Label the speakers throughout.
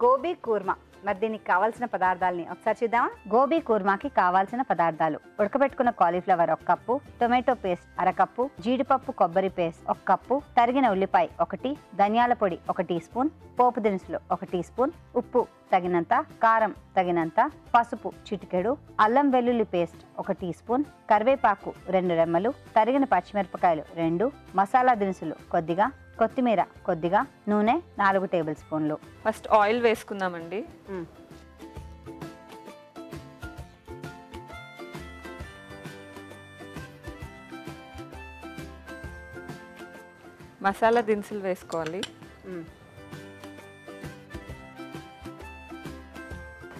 Speaker 1: గోబీ కూర్మా. మరి దీనికి కావాల్సిన పదార్థాలని ఒకసారి చూద్దామా? గోబీ కూర్మాకి కావాల్సిన పదార్థాలు: ఉడకబెట్టుకున్న cauliflower 1 cup, tomato paste 1/2 cup, జీడిపప్పు కొబ్బరి పేస్ట్ 1 కప్పు, తరిగిన ఉల్లిపాయ 1, ధనియాల పొడి 1 టీ స్పూన్, పోపు దినుసులు 1 టీ స్పూన్, ఉప్పు తగినంత, కారం తగినంత, పసుపు చిటికెడు, అల్లం వెల్లుల్లి పేస్ట్ 1 టీ స్పూన్, కరివేపాకు 2 రెమ్మలు, తరిగిన పచ్చిమిరపకాయలు 2, మసాలా దినుసులు కొద్దిగా, కొత్తిమీర కొద్దిగా, నూనె 4 టేబుల్ స్పూన్లు.
Speaker 2: ఫస్ట్ ఆయిల్ వేసుకుందామండి. మసాలా దినుసులు వేసుకోవాలి.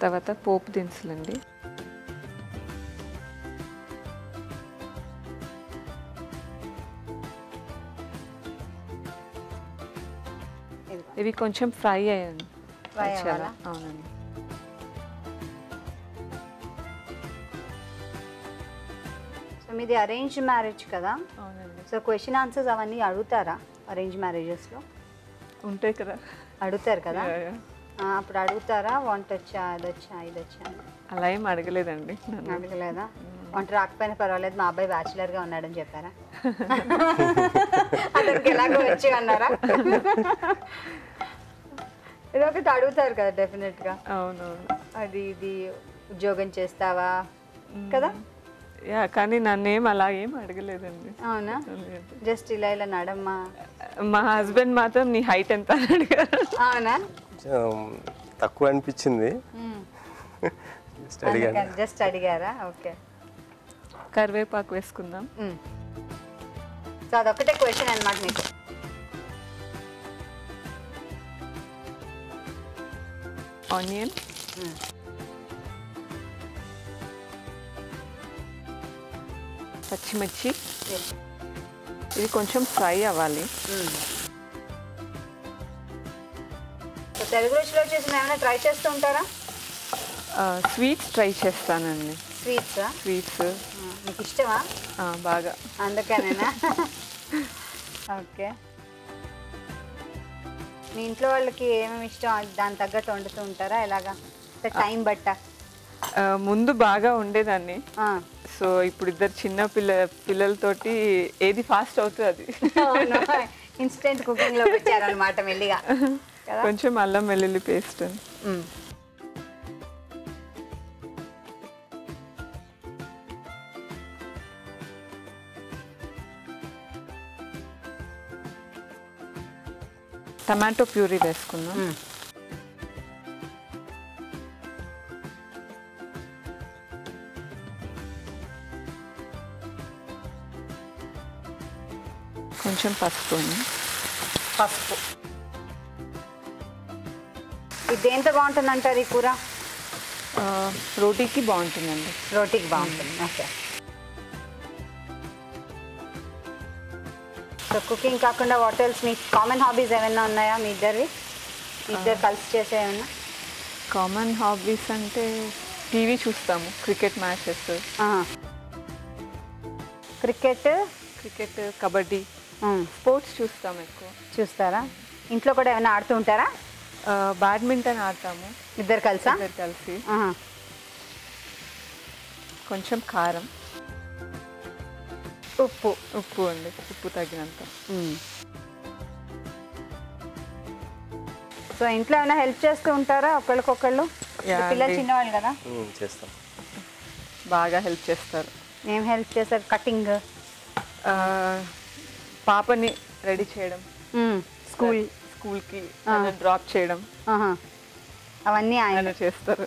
Speaker 2: తర్వాత పోపు దినుసులు అండి. ఇవి కొంచెం ఫ్రై అయ్యాను. అవునండి.
Speaker 1: సో మీది అరేంజ్ మ్యారేజ్ కదా?
Speaker 2: అవునండి.
Speaker 1: సో క్వశ్చన్ ఆన్సర్స్ అవన్నీ అడుగుతారా అరేంజ్ మ్యారేజెస్లో?
Speaker 2: ఉంటాయి కదా,
Speaker 1: అడుగుతారు కదా. అప్పుడు అడుగుతారా వంట వచ్చా, అదొచ్చా, ఇదొచ్చా?
Speaker 2: అలా ఏం అడగలేదండి.
Speaker 1: అడగలేదా? వంట రాకపోయినా పర్వాలేదు, మా అబ్బాయి బ్యాచులర్గా ఉన్నాడని చెప్పారా? అతనికి ఎలాగో వచ్చి అన్నారా? ఇది ఒకటి అడుగుతారు కదా డెఫినెట్గా.
Speaker 2: అవునవును.
Speaker 1: అది ఇది ఉద్యోగం చేస్తావా కదా?
Speaker 2: కానీ నన్నేం అలా ఏం అడగలేదండి.
Speaker 1: అవునా? జస్ట్ ఇలా ఇలా నడమ్మా.
Speaker 2: మా హస్బెండ్ మాత్రం నీ హైట్ ఎంత అని అడిగారు.
Speaker 1: అవునా?
Speaker 3: తక్కువ అనిపించింది,
Speaker 1: జస్ట్ అడిగారా? ఓకే.
Speaker 2: కరివేపాకు వేసుకుందాం.
Speaker 1: సో అదొక్కటే క్వశ్చన్ అన్నమాట మీకు.
Speaker 2: ఆనియన్, పచ్చిమిర్చి, ఇది కొంచెం ఫ్రై అవ్వాలి.
Speaker 1: తెలుగు రుచిలో చేసిన ఏమైనా ట్రై చేస్తూ ఉంటారా?
Speaker 2: స్వీట్స్ ట్రై చేస్తానండి.
Speaker 1: స్వీట్స్ మీకు ఇష్టమా?
Speaker 2: బాగా.
Speaker 1: అందుకనేనా? ఓకే. మీ ఇంట్లో వాళ్ళకి ఏమేమి ఇష్టం దాని తగ్గట్టు వండుతూ ఉంటారా? ఎలాగా టైం బట్ట?
Speaker 2: ముందు బాగా ఉండేదాన్ని. సో ఇప్పుడు ఇద్దరు చిన్న పిల్లలతోటి ఏది ఫాస్ట్ అవుతుంది అది.
Speaker 1: ఇన్స్టెంట్ కుకింగ్ లో వచ్చారనమాట మెల్లిగా.
Speaker 2: కొంచెం అల్లం వెల్లుల్లి పేస్ట్. టమాటో ప్యూరీ వేసుకుందాం. కొంచెం పసుపు.
Speaker 1: ఇది దేంతో బాగుంటుంది అంటారు ఈ కూర?
Speaker 2: రోటీకి బాగుంటుందండి.
Speaker 1: రోటీకి బాగుంటుంది. ఓకే. సో కుకింగ్ కాకుండా what else me common hobbies ఏమైనా ఉన్నాయా మీ ఇద్దరివి? ఇద్దరు కలిసి చేసే ఏమన్నా?
Speaker 2: కామన్ హాబీస్ అంటే టీవీ చూస్తాము, cricket matches.
Speaker 1: Cricket,
Speaker 2: kabaddi, sports చూస్తాము ఎక్కువ.
Speaker 1: చూస్తారా? ఇంట్లో కూడా ఏమైనా ఆడుతూ ఉంటారా?
Speaker 2: బ్యాడ్మింటన్ ఆడతాము.
Speaker 1: ఇద్దరు కలిసా?
Speaker 2: ఇద్దరు కలిసి. కొంచెం కారం, ఉప్పు అండి, ఉప్పు తగినంత.
Speaker 1: సో ఇంట్లో ఏమైనా హెల్ప్ చేస్తూ ఉంటారా ఒకళ్ళకొకళ్ళు? పిల్లలు చిన్నవాళ్ళు కదా.
Speaker 3: చేస్తాం,
Speaker 2: బాగా హెల్ప్ చేస్తారు.
Speaker 1: ఏం హెల్ప్ చేస్తారు? కటింగ్,
Speaker 2: పాపని రెడీ చేయడం, స్కూల్కి డ్రాప్ చేయడం,
Speaker 1: అవన్నీ ఆయన
Speaker 2: చేస్తారు.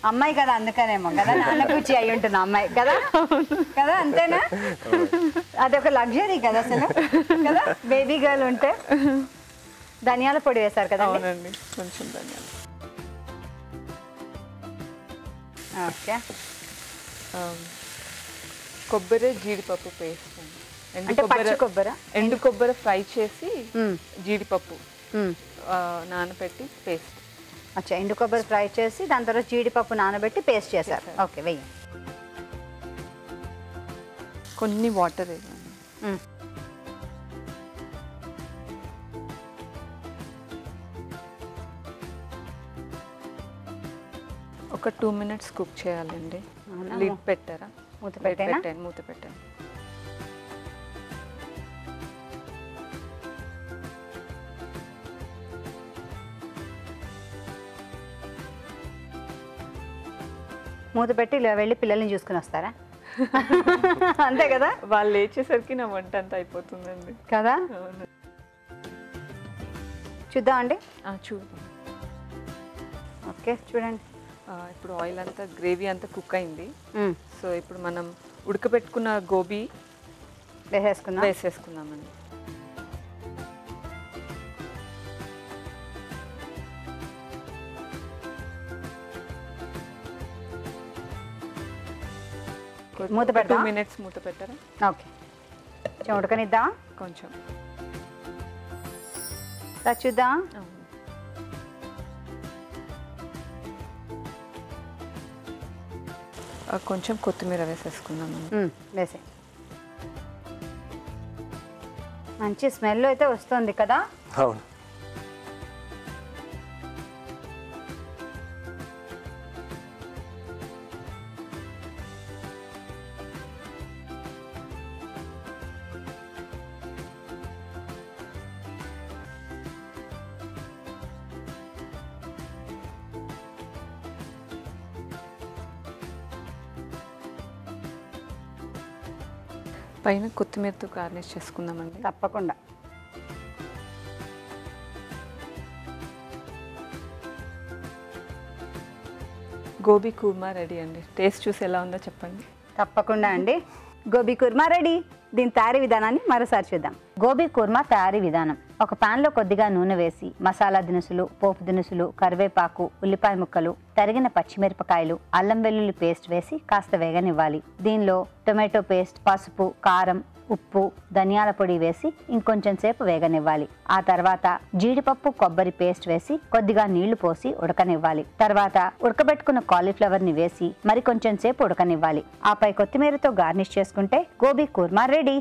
Speaker 1: అమ్మాయి కదా అందుకనేమో కదా, నాన్న కూర్చి అయి ఉంటుంది అమ్మాయి కదా. కదా అంతేనా? అదొక లగ్జరీ కదా అసలు కదా, బేబీ గర్ల్ ఉంటే. ధనియాల పొడి వేశారు కదా?
Speaker 2: అవునండి, కొంచెం ధనియాలు.
Speaker 1: ఓకే.
Speaker 2: కొబ్బరి జీడిపప్పు పేస్ట్. ఎండు కొబ్బరి ఫ్రై చేసి జీడిపప్పు నానబెట్టి పేస్ట్.
Speaker 1: అచ్చా, ఎండు కొబ్బరి ఫ్రై చేసి దాని తర్వాత జీడిపప్పు నానబెట్టి పేస్ట్ చేశారు. ఓకే, వెయ్యి.
Speaker 2: కొన్ని వాటర్ వేయాలి. ఒక 2 minutes కుక్ చేయాలండి.
Speaker 1: అవునా?
Speaker 2: లిడ్ పెట్టారా?
Speaker 1: మూత
Speaker 2: Lid
Speaker 1: పెట్టేనా?
Speaker 2: పెట్టాను, మూత పెట్టాను.
Speaker 1: మూత పెట్టి ఇలా వెళ్ళి పిల్లల్ని చూసుకుని వస్తారా? అంతే కదా?
Speaker 2: వాళ్ళు లేచేసరికి నా వంట అంతా అయిపోతుందండి.
Speaker 1: కదా?
Speaker 2: అవును.
Speaker 1: చూద్దామండి.
Speaker 2: చూద్దాం.
Speaker 1: ఓకే చూడండి.
Speaker 2: ఇప్పుడు ఆయిల్ అంతా గ్రేవీ అంతా కుక్ అయింది.
Speaker 1: మ్మ్.
Speaker 2: సో ఇప్పుడు మనం ఉడకబెట్టుకున్న గోబీ
Speaker 1: వేసేసుకుందాం.
Speaker 2: వేసేసుకుందామండి.
Speaker 1: మూత పెడదాం.
Speaker 2: 2 minutes మూత పెట్టారా?
Speaker 1: ఓకే కొంచెం ఉడకనిద్దాం.
Speaker 2: కొంచెం.
Speaker 1: చూద్దాం.
Speaker 2: అవును. కొంచెం కొత్తిమీర వేసేసుకుందామండి.
Speaker 1: వేసే మంచి స్మెల్ అయితే వస్తుంది కదా?
Speaker 3: అవును.
Speaker 2: పైన కొత్తిమీరతో గార్నిష్ చేసుకుందామండి.
Speaker 1: తప్పకుండా.
Speaker 2: గోబీ కుర్మా రెడీ అండి. టేస్ట్ చూసి ఎలా ఉందో చెప్పండి.
Speaker 1: తప్పకుండా అండి. గోబీ కుర్మా రెడీ. దీని తయారీ విధానాన్ని మరోసారి చూద్దాం. గోబీ కుర్మా తయారీ విధానం: ఒక పాన్లో కొద్దిగా నూనె వేసి మసాలా దినుసులు, పోపు దినుసులు, కరివేపాకు, ఉల్లిపాయ ముక్కలు, తరిగిన పచ్చిమిరపకాయలు, అల్లం వెల్లుల్లి పేస్ట్ వేసి కాస్త వేగనివ్వాలి. దీనిలో టొమాటో పేస్ట్, పసుపు, కారం, ఉప్పు, ధనియాల పొడి వేసి ఇంకొంచెం సేపు వేగనివ్వాలి. ఆ తర్వాత జీడిపప్పు, కొబ్బరి పేస్ట్ వేసి కొద్దిగా నీళ్లు పోసి ఉడకనివ్వాలి. తర్వాత ఉడకబెట్టుకున్న కాలీఫ్లవర్ ని వేసి మరి కొంచెం సేపు ఉడకనివ్వాలి. ఆపై కొత్తిమీరతో గార్నిష్ చేసుకుంటే గోబీ కుర్మా రెడీ.